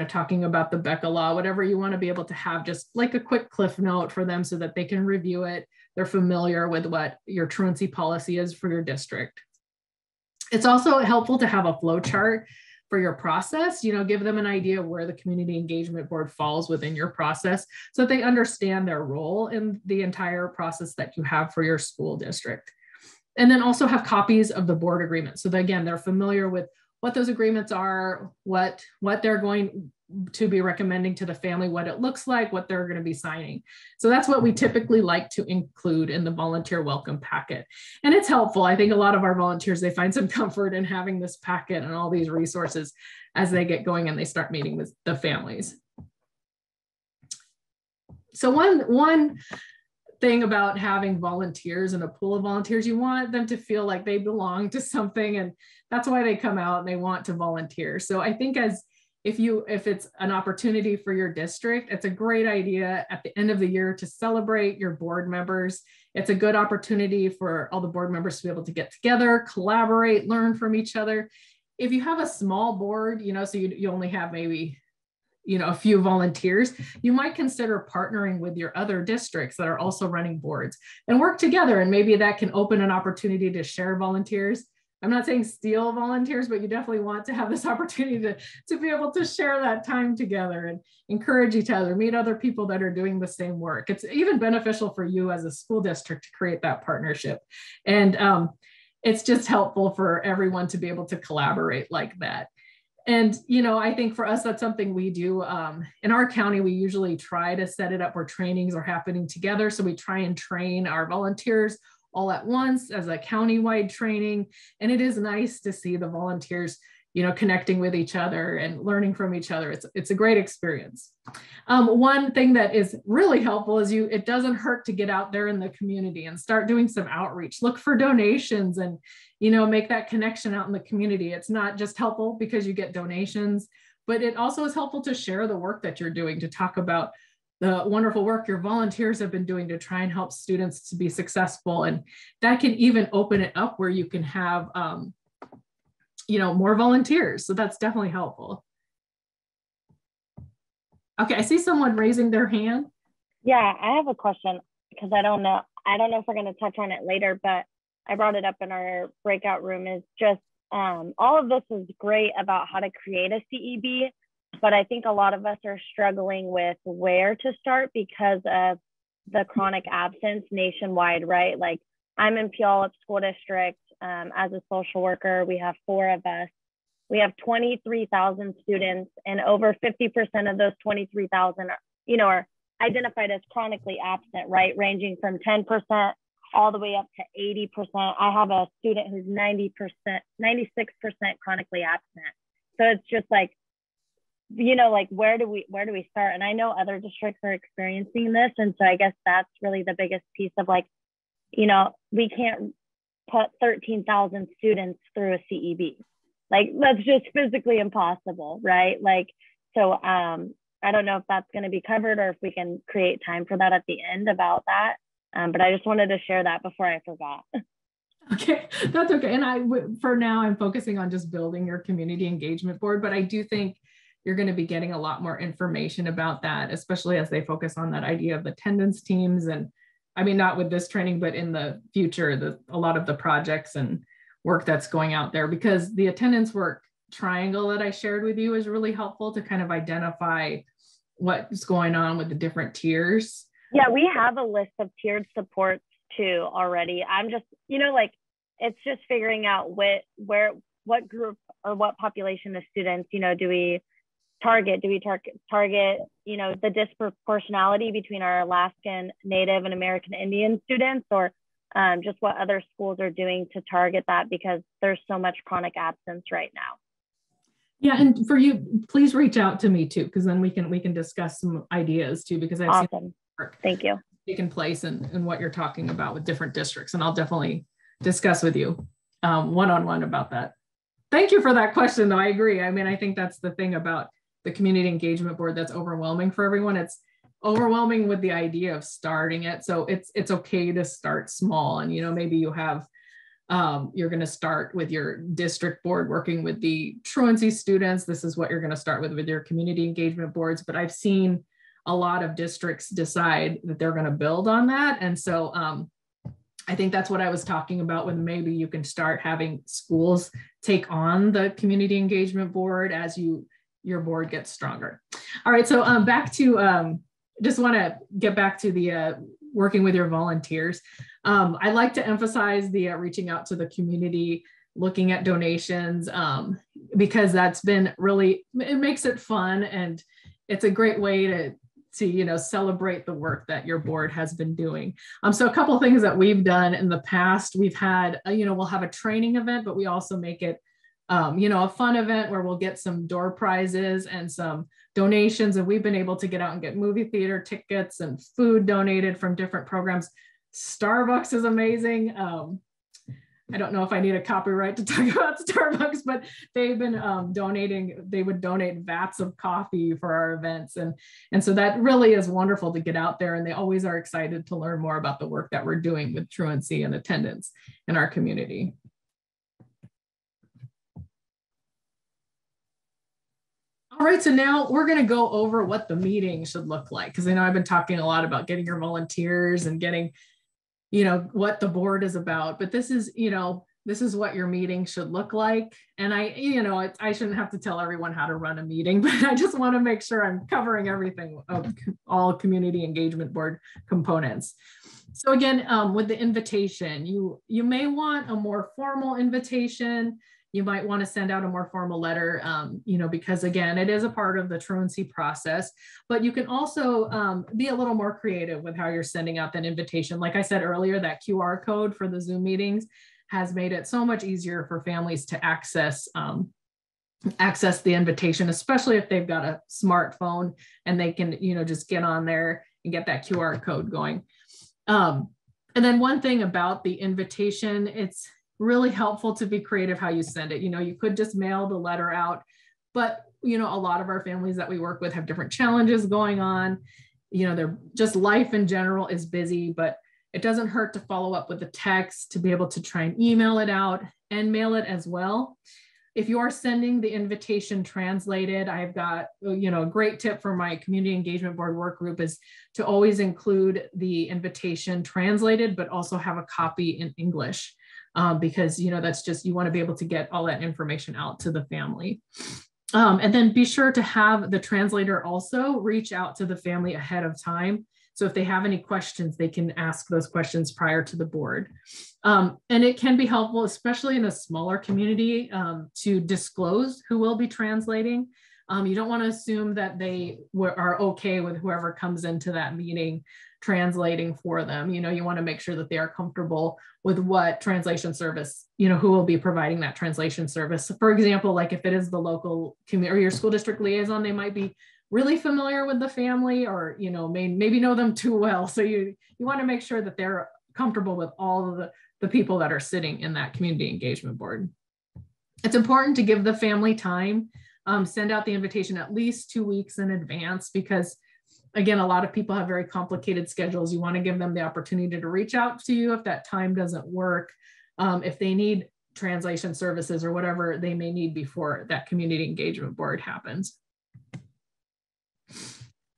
talking about the Becca law, whatever you want to be able to have, just like a quick cliff note for them so that they can review it. They're familiar with what your truancy policy is for your district. It's also helpful to have a flow chart for your process, give them an idea of where the community engagement board falls within your process so that they understand their role in the entire process that you have for your school district. And then also have copies of the board agreement. So that, again, they're familiar with what those agreements are, what they're going to be recommending to the family, what it looks like, what they're going to be signing. So that's what we typically like to include in the volunteer welcome packet. And it's helpful. I think a lot of our volunteers, they find some comfort in having this packet and all these resources as they get going and they start meeting with the families. So one thing about having volunteers and a pool of volunteers, you want them to feel like they belong to something, and that's why they come out and they want to volunteer. So I think if it's an opportunity for your district, it's a great idea at the end of the year to celebrate your board members. It's a good opportunity for all the board members to be able to get together, collaborate, learn from each other. If you have a small board, so you only have maybe a few volunteers, you might consider partnering with your other districts that are also running boards and work together. And maybe that can open an opportunity to share volunteers. I'm not saying steal volunteers, but you definitely want to have this opportunity to be able to share that time together and encourage each other, meet other people that are doing the same work. It's even beneficial for you as a school district to create that partnership. And it's just helpful for everyone to be able to collaborate like that. And, I think for us, that's something we do. In our county, we usually try to set it up where trainings are happening together. So we try and train our volunteers all at once as a countywide training. And it is nice to see the volunteers, connecting with each other and learning from each other. It's a great experience. One thing that is really helpful is it doesn't hurt to get out there in the community and start doing some outreach. Look for donations and, make that connection out in the community. It's not just helpful because you get donations, but it also is helpful to share the work that you're doing, to talk about the wonderful work your volunteers have been doing to try and help students to be successful. And that can even open it up where you can have, more volunteers. So that's definitely helpful. Okay, I see someone raising their hand. Yeah, I have a question because I don't know if we're going to touch on it later, but I brought it up in our breakout room. Is just all of this is great about how to create a CEB, but I think a lot of us are struggling with where to start because of the chronic absence nationwide, right? Like I'm in Puyallup School District as a social worker. We have 4 of us. We have 23,000 students, and over 50% of those 23,000 are identified as chronically absent, right? Ranging from 10% all the way up to 80%. I have a student who's 96% chronically absent. So it's just like, where do we start? And I know other districts are experiencing this. And so I guess that's really the biggest piece of we can't put 13,000 students through a CEB. Like, that's just physically impossible, right? So I don't know if that's going to be covered or if we can create time for that at the end about that. But I just wanted to share that before I forgot. Okay, that's okay. And for now, I'm focusing on just building your community engagement board, but I do think you're going to be getting a lot more information about that, especially as they focus on that idea of attendance teams. And I mean, not with this training, but in the future, a lot of the projects and work that's going out there, because the attendance work triangle that I shared with you is really helpful to kind of identify what's going on with the different tiers. Yeah, we have a list of tiered supports too already. I'm just, like, it's just figuring out what group or what population of students, do we target? Do we target, the disproportionality between our Alaskan, Native, and American Indian students, or just what other schools are doing to target that, because there's so much chronic absence right now. Yeah, and for you, please reach out to me too, because then we can discuss some ideas too, because I've seen work Thank you. taken place and what you're talking about with different districts, and I'll definitely discuss with you one-on-one about that. Thank you for that question, though. I agree. I mean, I think that's the thing about the community engagement board that's overwhelming for everyone. It's overwhelming with the idea of starting it. So it's okay to start small, and maybe you have you're going to start with your district board working with the truancy students. This is what you're going to start with your community engagement boards. But I've seen a lot of districts decide that they're going to build on that. And so I think that's what I was talking about, when maybe you can start having schools take on the community engagement board as your board gets stronger. All right, so back to, just want to get back to the working with your volunteers. I like to emphasize the reaching out to the community, looking at donations, because that's been really, it makes it fun, and it's a great way to celebrate the work that your board has been doing. So a couple of things that we've done in the past, we've had, we'll have a training event, but we also make it, a fun event where we'll get some door prizes and some donations. And we've been able to get out and get movie theater tickets and food donated from different programs. Starbucks is amazing. I don't know if I need a copyright to talk about Starbucks, but they've been they would donate vats of coffee for our events. And so that really is wonderful to get out there, and they always are excited to learn more about the work that we're doing with truancy and attendance in our community. All right, so now we're going to go over what the meeting should look like, because I know I've been talking a lot about getting your volunteers and getting what the board is about, but this is what your meeting should look like. And I shouldn't have to tell everyone how to run a meeting, but I just want to make sure I'm covering everything of all community engagement board components. So again, with the invitation, you may want a more formal invitation. You might want to send out a more formal letter, because again, it is a part of the truancy process, but you can also be a little more creative with how you're sending out that invitation. Like I said earlier, that QR code for the Zoom meetings has made it so much easier for families to access the invitation, especially if they've got a smartphone and they can, just get on there and get that QR code going. And then one thing about the invitation, it's really helpful to be creative how you send it. You could just mail the letter out, but a lot of our families that we work with have different challenges going on. They're just, life in general is busy, but it doesn't hurt to follow up with a text, to be able to try and email it out and mail it as well. If you are sending the invitation translated, I've got, a great tip for my community engagement board work group is to always include the invitation translated, but also have a copy in English. Because, that's just, you want to be able to get all that information out to the family. And then be sure to have the translator also reach out to the family ahead of time. So if they have any questions, they can ask those questions prior to the board. And it can be helpful, especially in a smaller community, to disclose who will be translating. You don't want to assume that they are okay with whoever comes into that meeting translating for them. You want to make sure that they are comfortable with what translation service, who will be providing that translation service. For example, like if it is the local community or your school district liaison, they might be really familiar with the family, or maybe know them too well. So you want to make sure that they're comfortable with all of the people that are sitting in that community engagement board. It's important to give the family time. Send out the invitation at least 2 weeks in advance, because Again, a lot of people have very complicated schedules. You want to give them the opportunity to reach out to you if that time doesn't work, if they need translation services or whatever they may need before that community engagement board happens.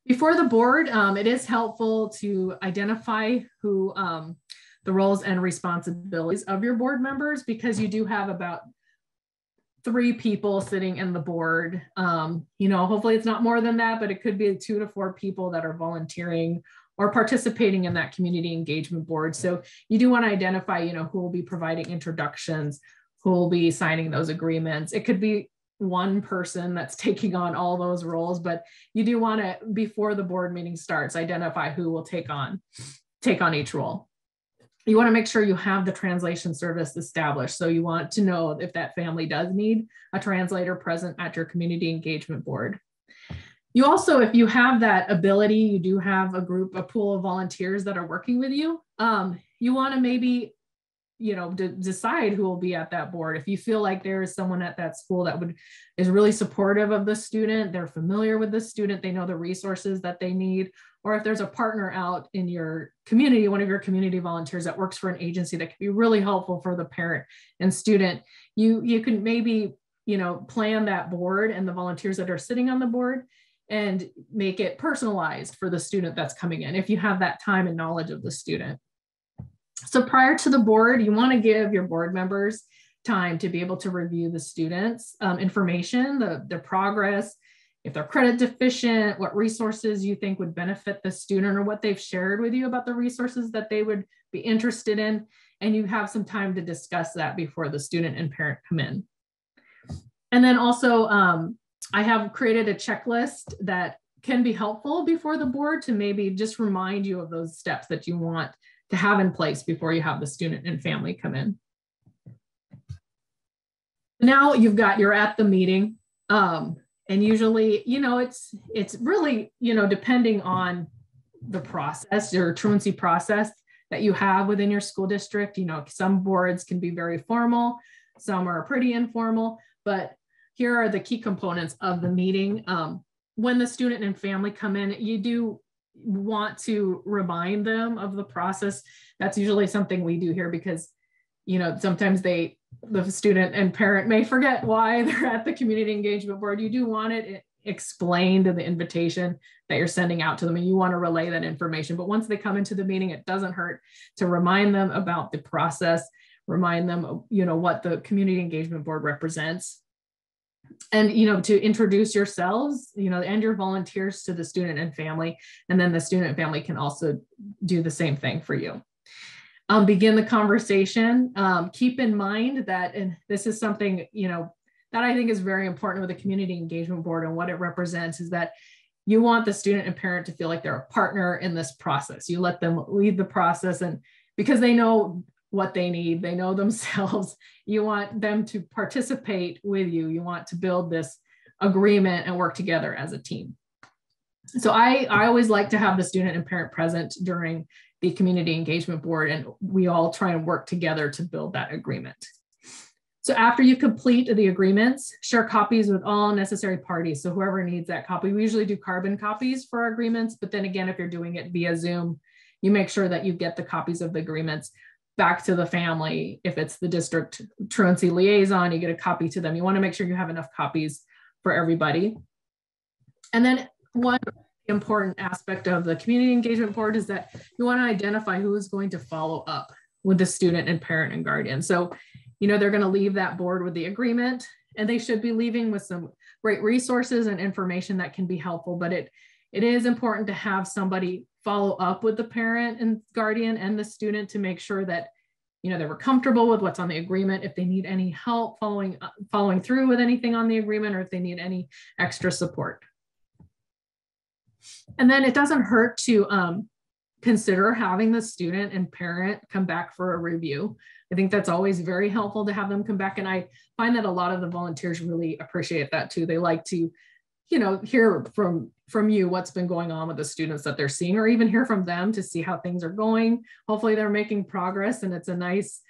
Before the board, it is helpful to identify who the roles and responsibilities of your board members, because you do have about 3 people sitting in the board. Hopefully it's not more than that, but it could be 2 to 4 people that are volunteering or participating in that community engagement board. So you do want to identify, who will be providing introductions, who will be signing those agreements. It could be one person that's taking on all those roles, but you do want to, before the board meeting starts, identify who will take on each role. You want to make sure you have the translation service established. So you want to know if that family does need a translator present at your community engagement board. You also, if you have that ability, you do have a pool of volunteers that are working with you. You want to maybe, decide who will be at that board. If you feel like there is someone at that school that is really supportive of the student, they're familiar with the student, they know the resources that they need, or if there's a partner out in your community, one of your community volunteers that works for an agency that can be really helpful for the parent and student, you can maybe, plan that board and the volunteers that are sitting on the board and make it personalized for the student that's coming in, if you have that time and knowledge of the student. So prior to the board, you want to give your board members time to be able to review the students' information, their progress, if they're credit deficient, what resources you think would benefit the student, or what they've shared with you about the resources that they would be interested in. And you have some time to discuss that before the student and parent come in. And then also, I have created a checklist that can be helpful before the board to maybe just remind you of those steps that you want to have in place before you have the student and family come in. Now you're at the meeting. And usually, it's really, depending on the process, your truancy process that you have within your school district. Some boards can be very formal, some are pretty informal, but here are the key components of the meeting. When the student and family come in, you do want to remind them of the process. That's usually something we do here because, sometimes the student and parent may forget why they're at the community engagement board. You do want it explained in the invitation that you're sending out to them, and you want to relay that information. But once they come into the meeting, it doesn't hurt to remind them about the process, remind them, what the community engagement board represents. And, to introduce yourselves, and your volunteers to the student and family, and then the student and family can also do the same thing for you. Begin the conversation. Keep in mind that, and this is something, that I think is very important with the community engagement board and what it represents, is that you want the student and parent to feel like they're a partner in this process. You let them lead the process, and because they know what they need, they know themselves, you want them to participate with you. You want to build this agreement and work together as a team. So I always like to have the student and parent present during the community engagement board, and we all try and work together to build that agreement. So after you complete the agreements, share copies with all necessary parties. So whoever needs that copy, we usually do carbon copies for our agreements, but then again, if you're doing it via Zoom, you make sure that you get the copies of the agreements back to the family. If it's the district truancy liaison, you get a copy to them. You want to make sure you have enough copies for everybody. And then one important aspect of the community engagement board is that you want to identify who is going to follow up with the student and parent and guardian. So, they're going to leave that board with the agreement, and they should be leaving with some great resources and information that can be helpful. But it is important to have somebody follow up with the parent and guardian and the student to make sure that, they were comfortable with what's on the agreement, if they need any help following through with anything on the agreement, or if they need any extra support. And then it doesn't hurt to consider having the student and parent come back for a review. I think that's always very helpful to have them come back. And I find that a lot of the volunteers really appreciate that too. They like to, hear from you what's been going on with the students that they're seeing, or even hear from them to see how things are going. Hopefully they're making progress, and it's a nice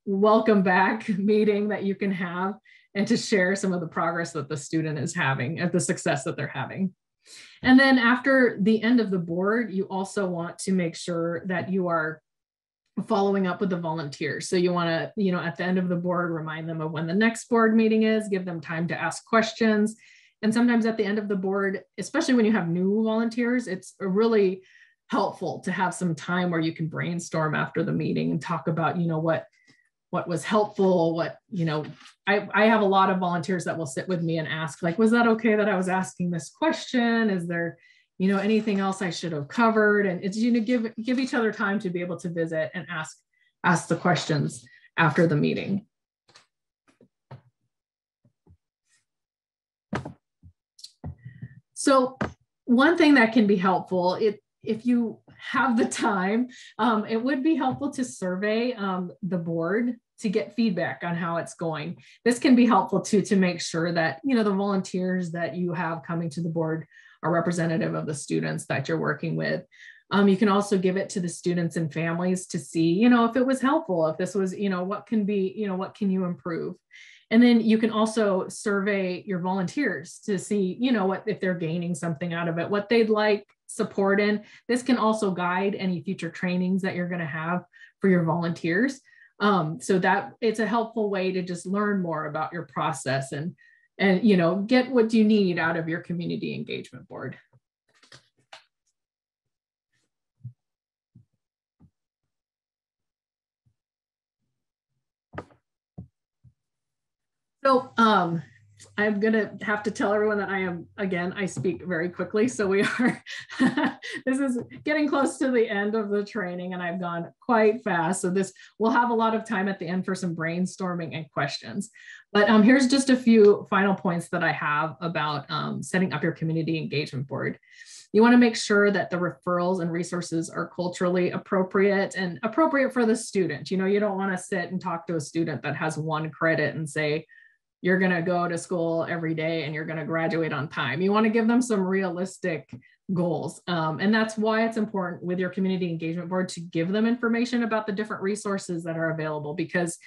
welcome back meeting that you can have, and to share some of the progress that the student is having and the success that they're having. And then after the end of the board, you also want to make sure that you are following up with the volunteers. So you want to, at the end of the board, remind them of when the next board meeting is, give them time to ask questions. And sometimes at the end of the board, especially when you have new volunteers, it's really helpful to have some time where you can brainstorm after the meeting and talk about, what was helpful, I have a lot of volunteers that will sit with me and ask, like, was that okay that I was asking this question? Is there, anything else I should have covered? And it's, give each other time to be able to visit and ask the questions after the meeting. So one thing that can be helpful, if you have the time, it would be helpful to survey the board to get feedback on how it's going. This can be helpful too, to make sure that, the volunteers that you have coming to the board are representative of the students that you're working with. You can also give it to the students and families to see, if it was helpful, if this was, what can you improve? And then you can also survey your volunteers to see, if they're gaining something out of it, what they'd like support in. This can also guide any future trainings that you're going to have for your volunteers. So that it's a helpful way to just learn more about your process and get what you need out of your community engagement board. So I'm going to have to tell everyone that I speak very quickly. So we are, this is getting close to the end of the training and I've gone quite fast. So we'll have a lot of time at the end for some brainstorming and questions. But here's just a few final points that I have about setting up your community engagement board. You want to make sure that the referrals and resources are culturally appropriate and appropriate for the student. You don't want to sit and talk to a student that has 1 credit and say, you're going to go to school every day and you're going to graduate on time. You want to give them some realistic goals. And that's why it's important with your community engagement board to give them information about the different resources that are available, because,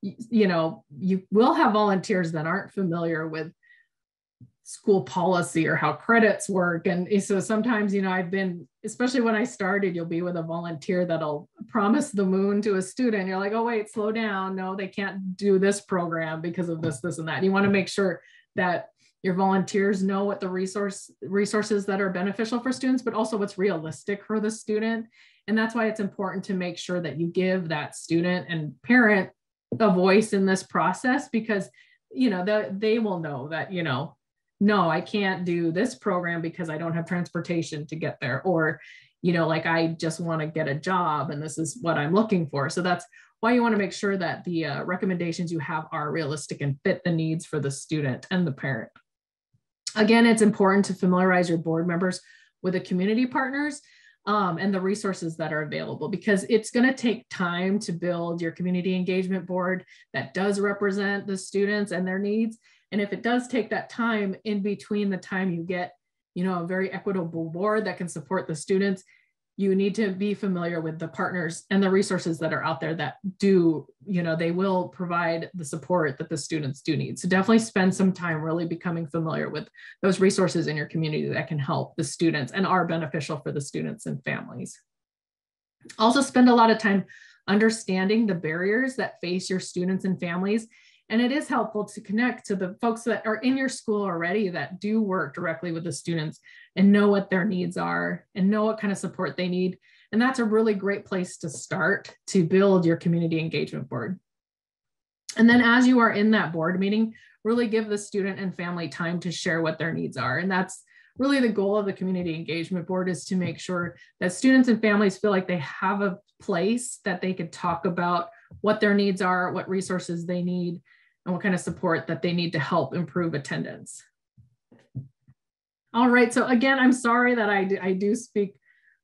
you will have volunteers that aren't familiar with school policy or how credits work. And so sometimes, I've been, especially when I started, you'll be with a volunteer that'll promise the moon to a student. You're like, oh, wait, slow down. No, they can't do this program because of this, and that. And you want to make sure that your volunteers know what the resources that are beneficial for students, but also what's realistic for the student. And that's why it's important to make sure that you give that student and parent a voice in this process, because, they will know that, no, I can't do this program because I don't have transportation to get there. Or, I just want to get a job and this is what I'm looking for. So that's why you want to make sure that the recommendations you have are realistic and fit the needs for the student and the parent. Again, it's important to familiarize your board members with the community partners and the resources that are available, because it's going to take time to build your community engagement board that does represent the students and their needs. And if it does take that time in between the time you get, a very equitable board that can support the students, you need to be familiar with the partners and the resources that are out there that do, they will provide the support that the students do need. So definitely spend some time really becoming familiar with those resources in your community that can help the students and are beneficial for the students and families. Also spend a lot of time understanding the barriers that face your students and families. And it is helpful to connect to the folks that are in your school already that do work directly with the students and know what their needs are and know what kind of support they need. And that's a really great place to start to build your community engagement board. And then as you are in that board meeting, really give the student and family time to share what their needs are. And that's really the goal of the community engagement board, is to make sure that students and families feel like they have a place that they could talk about what their needs are, what resources they need, and what kind of support that they need to help improve attendance. All right, so again, I'm sorry that I do speak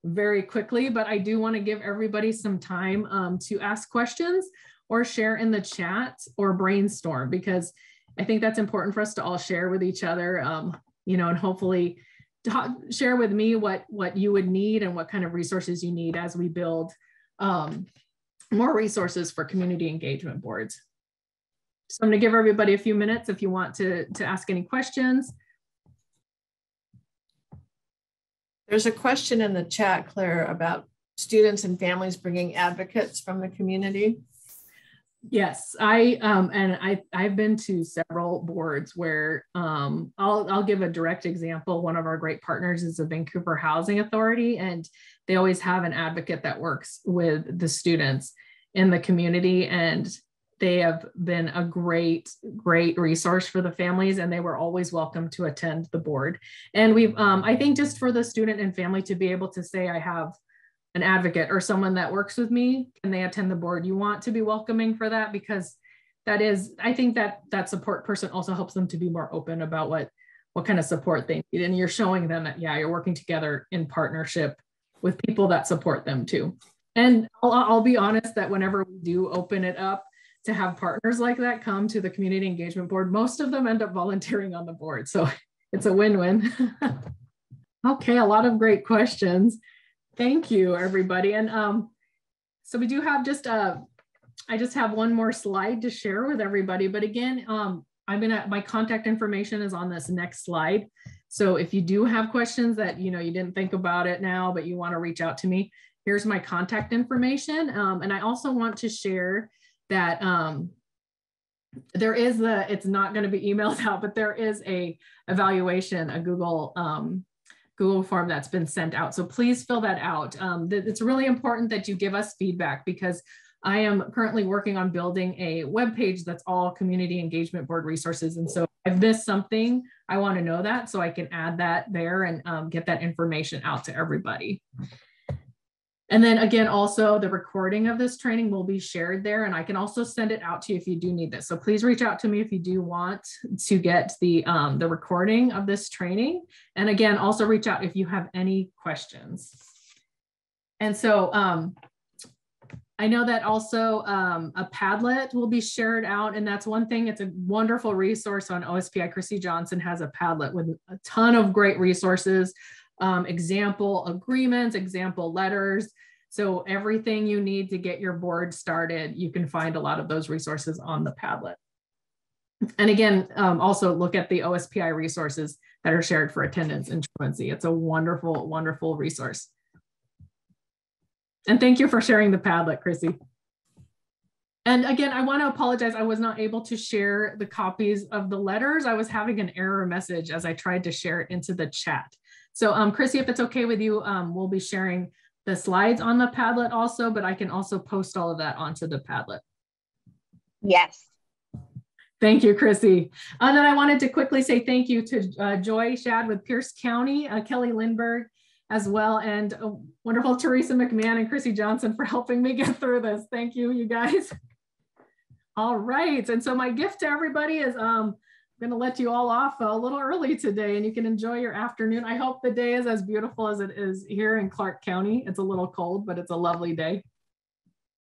very quickly, but I do want to give everybody some time to ask questions or share in the chat or brainstorm, because I think that's important for us to all share with each other, and hopefully share with me what you would need and what kind of resources you need as we build more resources for community engagement boards. So I'm going to give everybody a few minutes if you want to ask any questions. There's a question in the chat, Claire, about students and families bringing advocates from the community. Yes, I've been to several boards where I'll give a direct example. One of our great partners is the Vancouver Housing Authority, and they always have an advocate that works with the students in the community, and they have been a great resource for the families, and they were always welcome to attend the board. And we've I think just for the student and family to be able to say, I have an advocate or someone that works with me, and they attend the board, you want to be welcoming for that, because that is, I think that that support person also helps them to be more open about what kind of support they need. And you're showing them that, yeah, you're working together in partnership with people that support them too. And I'll be honest that whenever we do open it up to have partners like that come to the community engagement board, most of them end up volunteering on the board. So it's a win-win. Okay, a lot of great questions. Thank you, everybody. And so we do have I just have one more slide to share with everybody. But again, my contact information is on this next slide. So if you do have questions that, you didn't think about it now, but you want to reach out to me, here's my contact information. And I also want to share that there is it's not going to be emailed out, but there is a evaluation, a Google form that's been sent out. So please fill that out. It's really important that you give us feedback, because I am currently working on building a web page that's all community engagement board resources. And so if I've missed something, I want to know that so I can add that there and get that information out to everybody. And then again, also the recording of this training will be shared there, and I can also send it out to you if you do need this. So please reach out to me if you do want to get the recording of this training. And again, also reach out if you have any questions. And so I know that also a Padlet will be shared out, and that's one thing. It's a wonderful resource on OSPI. Chrissy Johnson has a Padlet with a ton of great resources. Example agreements, example letters. So everything you need to get your board started, you can find a lot of those resources on the Padlet. And again, also look at the OSPI resources that are shared for attendance and truancy. It's a wonderful, wonderful resource. And thank you for sharing the Padlet, Chrissy. And again, I want to apologize. I was not able to share the copies of the letters. I was having an error message as I tried to share it into the chat. So Chrissy, if it's okay with you, we'll be sharing the slides on the Padlet also, but I can also post all of that onto the Padlet. Yes. Thank you, Chrissy. And then I wanted to quickly say thank you to Joy Shad with Pierce County, Kelly Lindbergh as well, and wonderful Teresa McMahon and Chrissy Johnson for helping me get through this. Thank you, you guys. All right, and so my gift to everybody is I'm going to let you all off a little early today, and you can enjoy your afternoon. I hope the day is as beautiful as it is here in Clark County. It's a little cold, but it's a lovely day.